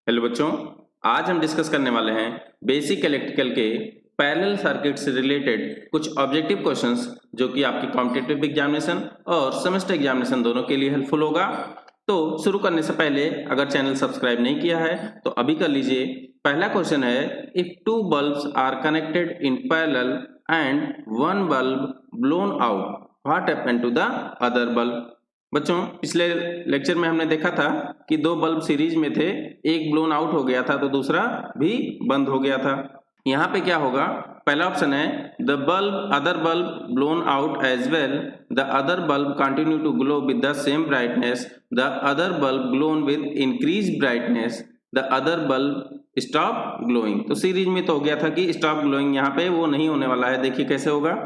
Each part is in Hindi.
हेलो बच्चों, आज हम डिस्कस करने वाले हैं बेसिक इलेक्ट्रिकल के पैरेलल सर्किट से रिलेटेड कुछ ऑब्जेक्टिव क्वेश्चंस जो कि आपकी कॉम्पिटिटिव एग्जामिनेशन और सेमेस्टर एग्जामिनेशन दोनों के लिए हेल्पफुल होगा। तो शुरू करने से पहले अगर चैनल सब्सक्राइब नहीं किया है तो अभी कर लीजिए। पहला क्वेश्चन है, if two bulbs are connected in parallel and one bulb blown out, what happened to the other bulb. बच्चों, पिछले लेक्चर में हमने देखा था कि दो बल्ब सीरीज में थे, एक ब्लोन आउट हो गया था तो दूसरा भी बंद हो गया था। यहाँ पे क्या होगा, पहला ऑप्शन है the bulb other bulb blown out as well, the other bulb continue to glow with the same brightness, the other bulb glown with increase brightness, the other bulb stop glowing. तो सीरीज में तो हो गया था कि स्टॉप ग्लोइंग, यहाँ पे वो नहीं होने वाला है। देखिए कैसे होगा,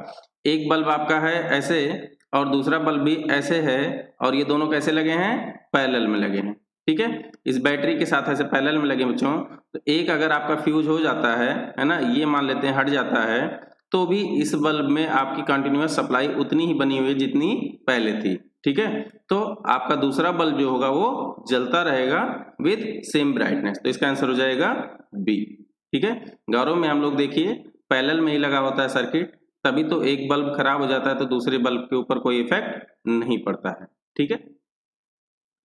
एक बल्ब आपका है ऐसे और दूसरा बल्ब भी ऐसे है और ये दोनों कैसे लगे हैं, पैरेलल में लगे हैं। ठीक है, इस बैटरी के साथ ऐसे पैरेलल में लगे बच्चों। तो एक अगर आपका फ्यूज हो जाता है ना, ये मान लेते हैं हट जाता है, तो भी इस बल्ब में आपकी कंटिन्यूअस सप्लाई उतनी ही बनी हुई है जितनी पहले थी। ठीक है, तो आपका दूसरा बल्ब जो होगा वो जलता रहेगा विद सेम ब्राइटनेस। तो इसका आंसर हो जाएगा बी। ठीक है, घरों में हम लोग देखिए पैरेलल में ही लगा होता है सर्किट, तभी तो एक बल्ब खराब हो जाता है तो दूसरे बल्ब के ऊपर कोई इफेक्ट नहीं पड़ता है। ठीक है,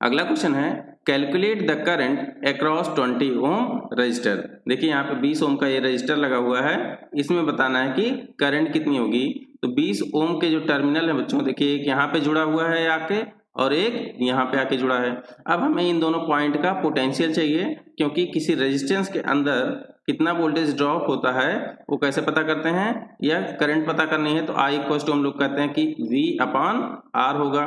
अगला क्वेश्चन है, calculate the current across 20 ohm resistor. देखिए यहाँ पे 20 ओम का ये रजिस्टर लगा हुआ है, इसमें बताना है कि करंट कितनी होगी। तो 20 ओम के जो टर्मिनल है बच्चों, देखिए एक यहाँ पे जुड़ा हुआ है आके और एक यहाँ पे आके जुड़ा है। अब हमें इन दोनों पॉइंट का पोटेंशियल चाहिए, क्योंकि किसी रेजिस्टेंस के अंदर कितना वोल्टेज ड्रॉप होता है वो कैसे पता करते हैं, या करंट पता करनी है तो I इक्वल टू हम लोग कहते हैं कि V/R होगा।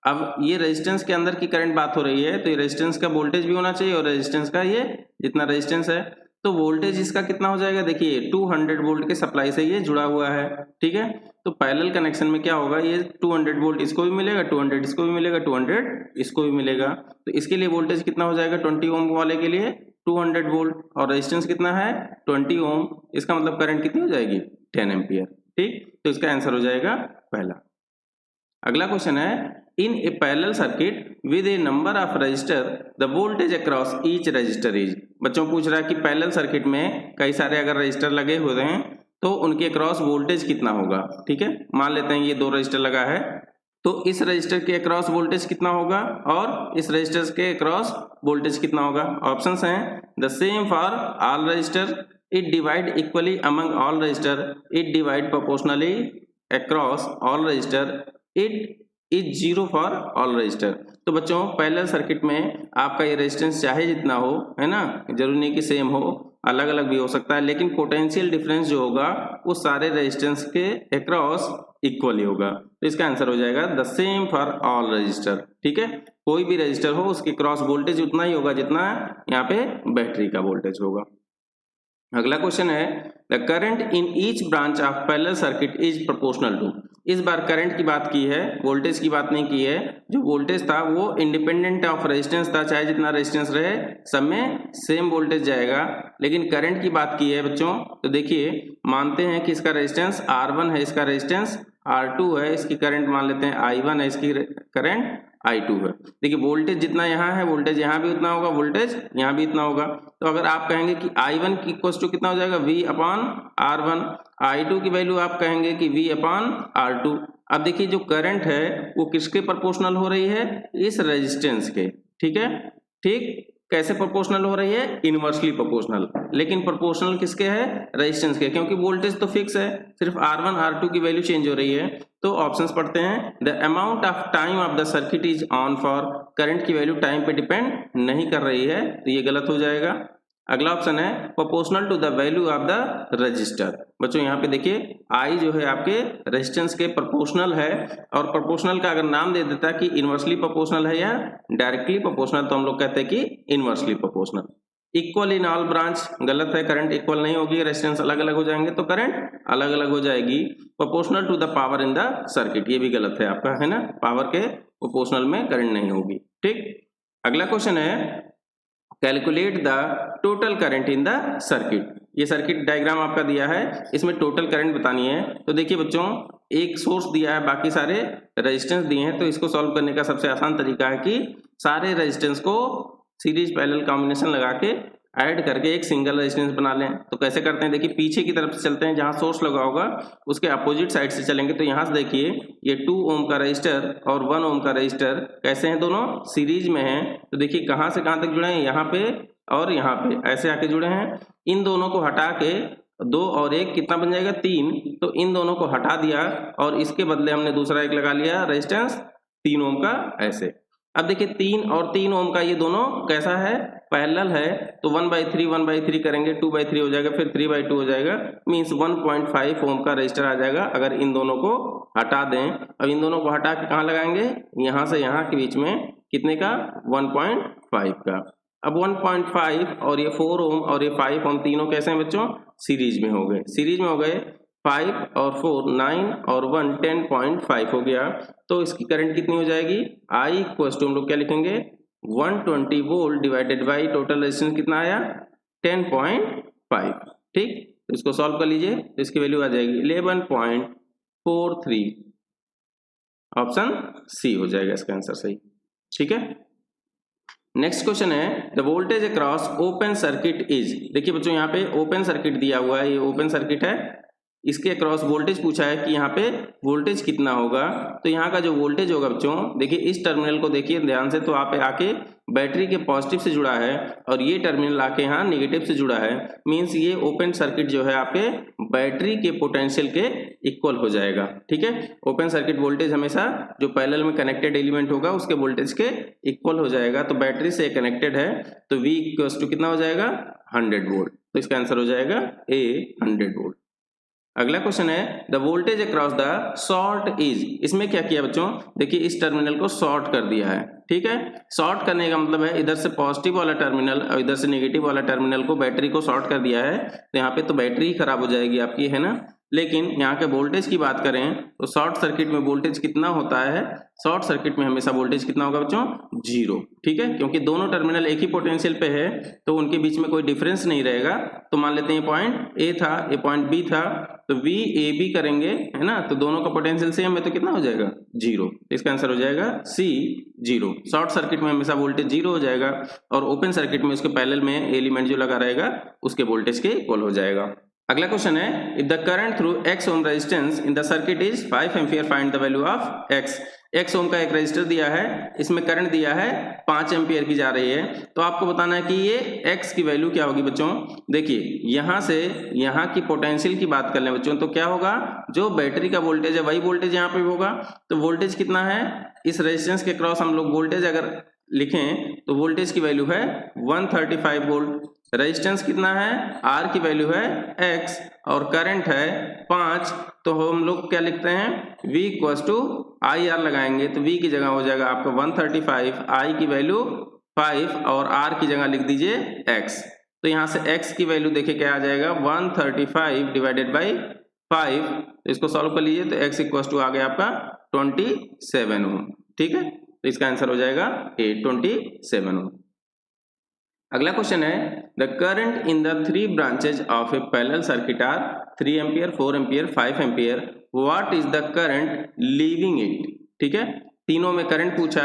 अब ये रेजिस्टेंस के अंदर की करंट बात हो रही है, तो ये रेजिस्टेंस का वोल्टेज भी होना चाहिए और रेजिस्टेंस का ये जितना रेजिस्टेंस है, तो वोल्टेज इसका कितना हो जाएगा। देखिए 200 वोल्ट के सप्लाई से ये जुड़ा हुआ है। ठीक है, तो पैरेलल कनेक्शन में क्या होगा, ये 200 वोल्ट इसको भी मिलेगा, 200 इसको भी मिलेगा, 200 इसको भी मिलेगा। तो इसके लिए वोल्टेज कितना हो जाएगा, 20 ओम वाले के लिए 200 वोल्ट, और रेजिस्टेंस कितना है 20 ओम, इसका मतलब करंट कितनी हो जाएगी 10 एम्पियर। ठीक, तो इसका आंसर हो जाएगा पहला। अगला क्वेश्चन है, in a parallel circuit with a number of resistor the voltage across each resistor is. बच्चों पूछ रहा है कि पैरेलल सर्किट में कई सारे अगर रजिस्टर लगे हुए हैं तो उनके अक्रॉस वोल्टेज कितना होगा। ठीक है, मान लेते हैं ये दो रजिस्टर लगा है, तो इस रजिस्टर के अक्रॉस वोल्टेज कितना होगा और इस रजिस्टर के अक्रॉस वोल्टेज कितना होगा। ऑप्शंस हैं the same for all register, it divide equally among all register, it divide proportionally across all register, it is zero for all register. तो बच्चों पैरेलल सर्किट में आपका ये रेजिस्टेंस चाहे जितना हो, है ना, जरूरी नहीं कि सेम हो, अलग अलग भी हो सकता है, लेकिन पोटेंशियल डिफरेंस जो होगा वो सारे रेजिस्टेंस के अक्रॉस इक्वली होगा। तो इसका आंसर हो जाएगा the same for all register. ठीक है, कोई भी रजिस्टर हो उसके क्रॉस वोल्टेज उतना ही होगा जितना यहाँ पे बैटरी का वोल्टेज होगा। अगला क्वेश्चन है, the current in each branch of parallel circuit is proportional to. इस बार करंट की बात की है, वोल्टेज की बात नहीं की है। जो वोल्टेज था वो इंडिपेंडेंट ऑफ रेजिस्टेंस था, चाहे जितना रेजिस्टेंस रहे सब में सेम वोल्टेज जाएगा। लेकिन करंट की बात की है बच्चों, तो देखिए मानते हैं कि इसका रेजिस्टेंस R1 है, इसका रेजिस्टेंस R2 है, इसकी करंट मान लेते हैं I1 है, इसकी करंट I2 है। देखिए वोल्टेज जितना यहाँ है वोल्टेज यहाँ भी उतना होगा, वोल्टेज यहाँ भी इतना होगा। तो अगर आप कहेंगे कि I1 की इक्वल टू कितना हो जाएगा V/R1, I2 की वैल्यू आप कहेंगे कि V/R2। अब देखिए जो करंट है वो किसके प्रोपोर्शनल हो रही है, इस रेजिस्टेंस के। ठीक है, ठीक कैसे प्रोपोर्शनल हो रही है, इनवर्सली प्रोपोर्शनल। लेकिन प्रोपोर्शनल किसके है, रेजिस्टेंस के, क्योंकि वोल्टेज तो फिक्स है, सिर्फ R1 R2 की वैल्यू चेंज हो रही है। तो ऑप्शंस पढ़ते हैं, the amount of time of the circuit is on for, current की वैल्यू टाइम पे डिपेंड नहीं कर रही है, तो ये गलत हो जाएगा। अगला ऑप्शन है proportional to the value of the resistor. बच्चों यहाँ पे देखिए I जो है आपके रेजिस्टेंस के प्रोपोर्शनल है, और प्रोपोर्शनल का अगर नाम दे देता कि इनवर्सली प्रोपोर्शनल है या डायरेक्टली प्रोपोर्शनल, तो हम लोग कहते हैं कि inversely proportional. Equal in all branch गलत है, करंट इक्वल नहीं होगी, रेजिस्टेंस अलग अलग हो जाएंगे तो करंट अलग अलग हो जाएगी। Proportional to the power in the circuit, ये भी गलत है आपका, है ना, पावर के प्रोपोर्शनल में करंट नहीं होगी। ठीक, अगला क्वेश्चन है, calculate the total current in the circuit. ये सर्किट डायग्राम आपका दिया है, इसमें टोटल करंट बतानी है। तो देखिए बच्चों एक सोर्स दिया है, बाकी सारे रेजिस्टेंस दिए हैं, तो इसको सॉल्व करने का सबसे आसान तरीका है कि सारे रेजिस्टेंस को सीरीज पैरेलल कॉम्बिनेशन लगा के ऐड करके एक सिंगल रेजिस्टेंस बना लें। तो कैसे करते हैं, देखिए पीछे की तरफ से चलते हैं, जहां सोर्स लगा होगा उसके अपोजिट साइड से चलेंगे। तो यहां से देखिए ये 2 ओम का रजिस्टर और 1 ओम का रजिस्टर कैसे हैं, दोनों सीरीज में हैं। तो देखिए कहां से कहां तक जुड़े हैं, यहाँ पे और यहाँ पे ऐसे आके जुड़े हैं। इन दोनों को हटा के 2 और 1 कितना बन जाएगा, 3। तो इन दोनों को हटा दिया और इसके बदले हमने दूसरा एक लगा लिया रेजिस्टेंस 3 ओम का ऐसे। अब देखिए 3 और 3 ओम का ये दोनों कैसा है, पैरेलल है। तो 1/3 करेंगे, 2/3 हो जाएगा, फिर 3/2 हो जाएगा, मीन्स 1.5 ओम का रजिस्टर आ जाएगा अगर इन दोनों को हटा दें। अब इन दोनों को हटा के कहाँ लगाएंगे, यहाँ से यहाँ के बीच में कितने का, 1.5 का। अब 1.5 और ये 4 ओम और ये 5 ओम तीनों कैसे हैं बच्चों, सीरीज में हो गए। सीरीज में हो गए 5 और 4 9 और 1 10.5 हो गया। तो इसकी करंट कितनी हो जाएगी, I इक्वल टू हम लोग क्या लिखेंगे, 120 volt divided by total resistance कितना आया, 10.5। ठीक, तो इसको सॉल्व कर लीजिए, तो इसकी वैल्यू आ जाएगी 11.43। ऑप्शन सी हो जाएगा इसका आंसर सही। ठीक है, नेक्स्ट क्वेश्चन है the voltage across open circuit is. देखिए बच्चों यहाँ पे ओपन सर्किट दिया हुआ है, ये ओपन सर्किट है, इसके अक्रॉस वोल्टेज पूछा है कि यहाँ पे वोल्टेज कितना होगा। तो यहाँ का जो वोल्टेज होगा बच्चों, देखिए इस टर्मिनल को देखिए ध्यान से, तो आप आके बैटरी के पॉजिटिव से जुड़ा है और ये टर्मिनल आके यहाँ नेगेटिव से जुड़ा है। मीन्स ये ओपन सर्किट जो है आपके बैटरी के पोटेंशियल के इक्वल हो जाएगा। ठीक है, ओपन सर्किट वोल्टेज हमेशा जो पैरेलल में कनेक्टेड एलिमेंट होगा उसके वोल्टेज के इक्वल हो जाएगा। तो बैटरी से कनेक्टेड है तो V इक्वल टू कितना हो जाएगा, 100 वोल्ट। तो इसका आंसर हो जाएगा A 100 वोल्ट। अगला क्वेश्चन है the voltage across the short is. इसमें क्या किया बच्चों, देखिए इस टर्मिनल को शॉर्ट कर दिया है। ठीक है, शॉर्ट करने का मतलब है इधर से पॉजिटिव वाला टर्मिनल और इधर से नेगेटिव वाला टर्मिनल को बैटरी को शॉर्ट कर दिया है। तो यहाँ पे तो बैटरी ही खराब हो जाएगी आपकी, है ना। लेकिन यहाँ के वोल्टेज की बात करें तो शॉर्ट सर्किट में वोल्टेज कितना होता है, शॉर्ट सर्किट में हमेशा वोल्टेज कितना होगा बच्चों, 0। ठीक है, क्योंकि दोनों टर्मिनल एक ही पोटेंशियल पे है तो उनके बीच में कोई डिफरेंस नहीं रहेगा। तो मान लेते हैं ये पॉइंट ए था, ये पॉइंट बी था, तो वी ए बी करेंगे, है ना, तो दोनों का पोटेंशियल सेम है तो कितना हो जाएगा, 0। इसका आंसर हो जाएगा सी 0। शॉर्ट सर्किट में हमेशा वोल्टेज 0 हो जाएगा और ओपन सर्किट में उसके पैरेलल में एलिमेंट जो लगा रहेगा उसके वोल्टेज के इक्वल हो जाएगा। अगला क्वेश्चन है if the current through x ohm resistance in the circuit is 5 ampere, find the value of x ओम का एक रेजिस्टर दिया है, इसमें करंट दिया है 5 एम्पियर की जा रही है। तो आपको बताना है कि ये x की वैल्यू क्या होगी बच्चों। देखिए यहाँ से यहाँ की पोटेंशियल की बात कर लें बच्चों, तो क्या होगा, जो बैटरी का वोल्टेज है वही वोल्टेज यहाँ पे होगा। तो वोल्टेज कितना है, इस रेजिस्टेंस के क्रॉस हम लोग वोल्टेज अगर लिखें तो वोल्टेज की वैल्यू है 135 वोल्ट। रेजिस्टेंस कितना है, R की वैल्यू है x और करंट है 5। तो हम लोग क्या लिखते हैं, V इक्वल टू IR लगाएंगे तो V की जगह हो जाएगा आपका 135, I की वैल्यू 5 और R की जगह लिख दीजिए x। तो यहाँ से x की वैल्यू देखिए क्या आ जाएगा, 135 डिवाइडेड बाई 5। तो इसको सॉल्व कर लीजिए तो x इक्वल टू आ गया आपका 27 ओम। ठीक है, तो इसका आंसर हो जाएगा A 27 ओम। अगला क्वेश्चन है the current in the 3 branches of a parallel circuit are 3 ampere, 4 ampere, 5 ampere, what is the current leaving it. ठीक है, तीनों में करंट पूछा,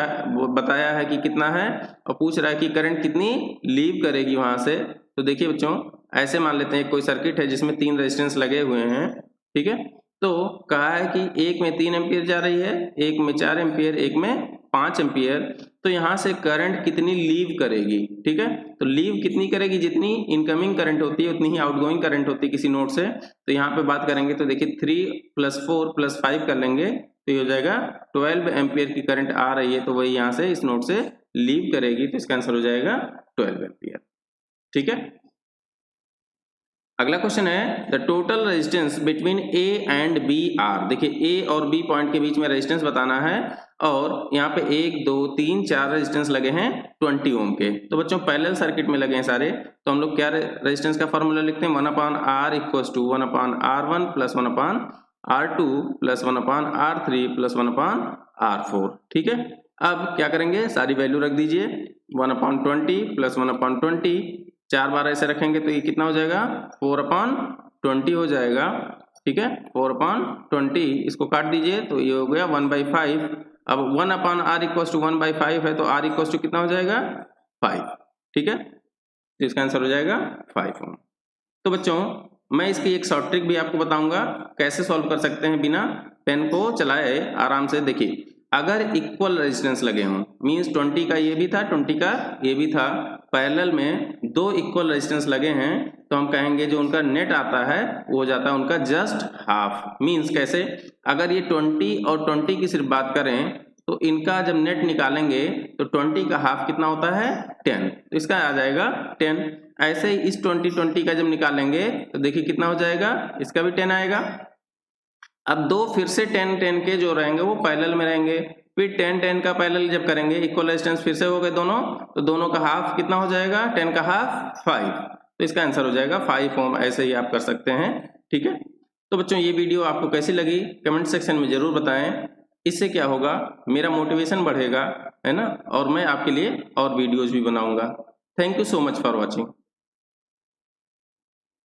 बताया है कि कितना है और पूछ रहा है कि करंट कितनी लीव करेगी वहां से। तो देखिए बच्चों ऐसे मान लेते हैं कोई सर्किट है जिसमें 3 रेजिस्टेंस लगे हुए हैं। ठीक है, तो कहा है कि एक में 3 एम्पियर जा रही है, एक में 4 एम्पियर, एक में 5 एम्पियर। तो यहाँ से करंट कितनी लीव करेगी। ठीक है, तो लीव कितनी करेगी, जितनी इनकमिंग करंट होती है उतनी ही आउटगोइंग करंट होती है किसी नोड से। तो यहाँ पे बात करेंगे तो देखिए 3 + 4 + 5 कर लेंगे तो ये हो जाएगा 12 एम्पियर की करंट आ रही है, तो वही यहाँ से इस नोड से लीव करेगी। तो इसका आंसर हो जाएगा 12 एम्पियर। ठीक है, अगला क्वेश्चन है the total resistance between A and B are. देखिए ए और बी पॉइंट के बीच में रेजिस्टेंस बताना है और यहाँ पे 1 2 3 4 रेजिस्टेंस लगे हैं 20 ओम के। तो बच्चों पैरेलल सर्किट में लगे हैं सारे, तो हम लोग क्या रेजिस्टेंस का फॉर्मूला लिखते हैं, 1/R equals to 1/R1 + 1/R2 + 1/R3 + 1/R4। ठीक है, अब क्या करेंगे, सारी वैल्यू रख दीजिए, 1/20 + 1/20, 4 बार ऐसे रखेंगे तो ये कितना हो जाएगा, 4/20 हो जाएगा। ठीक है, 4/20, इसको काट दीजिए तो ये हो गया 1/5। अब 1/R इक्वल्स टू 1/5 है तो R इक्वल्स टू कितना हो जाएगा, 5। ठीक है, तो इसका आंसर हो जाएगा 5 ओम। तो बच्चों मैं इसकी एक शॉर्ट ट्रिक भी आपको बताऊंगा कैसे सॉल्व कर सकते हैं बिना पेन को चलाए आराम से। देखिए अगर इक्वल रेजिस्टेंस लगे हों, मींस 20 का ये भी था 20 का ये भी था, पैरेलल में दो इक्वल रेजिस्टेंस लगे हैं, तो हम कहेंगे जो उनका नेट आता है वो हो जाता है उनका जस्ट हाफ। मींस कैसे, अगर ये 20 और 20 की सिर्फ बात करें तो इनका जब नेट निकालेंगे तो 20 का हाफ कितना होता है 10, तो इसका आ जाएगा 10। ऐसे ही इस 20 का जब निकालेंगे तो देखिए कितना हो जाएगा, इसका भी 10 आएगा। अब दो फिर से 10 के जो रहेंगे वो पैरेलल में रहेंगे, फिर 10 का पैरेलल जब करेंगे इक्वल रेजिस्टेंस फिर से हो गए दोनों, तो दोनों का हाफ कितना हो जाएगा 10 का हाफ 5, तो इसका आंसर हो जाएगा 5 ओम। ऐसे ही आप कर सकते हैं, ठीक है। तो बच्चों ये वीडियो आपको कैसी लगी कमेंट सेक्शन में जरूर बताएं, इससे क्या होगा मेरा मोटिवेशन बढ़ेगा, है ना, और मैं आपके लिए और वीडियोज भी बनाऊंगा। Thank you so much for watching.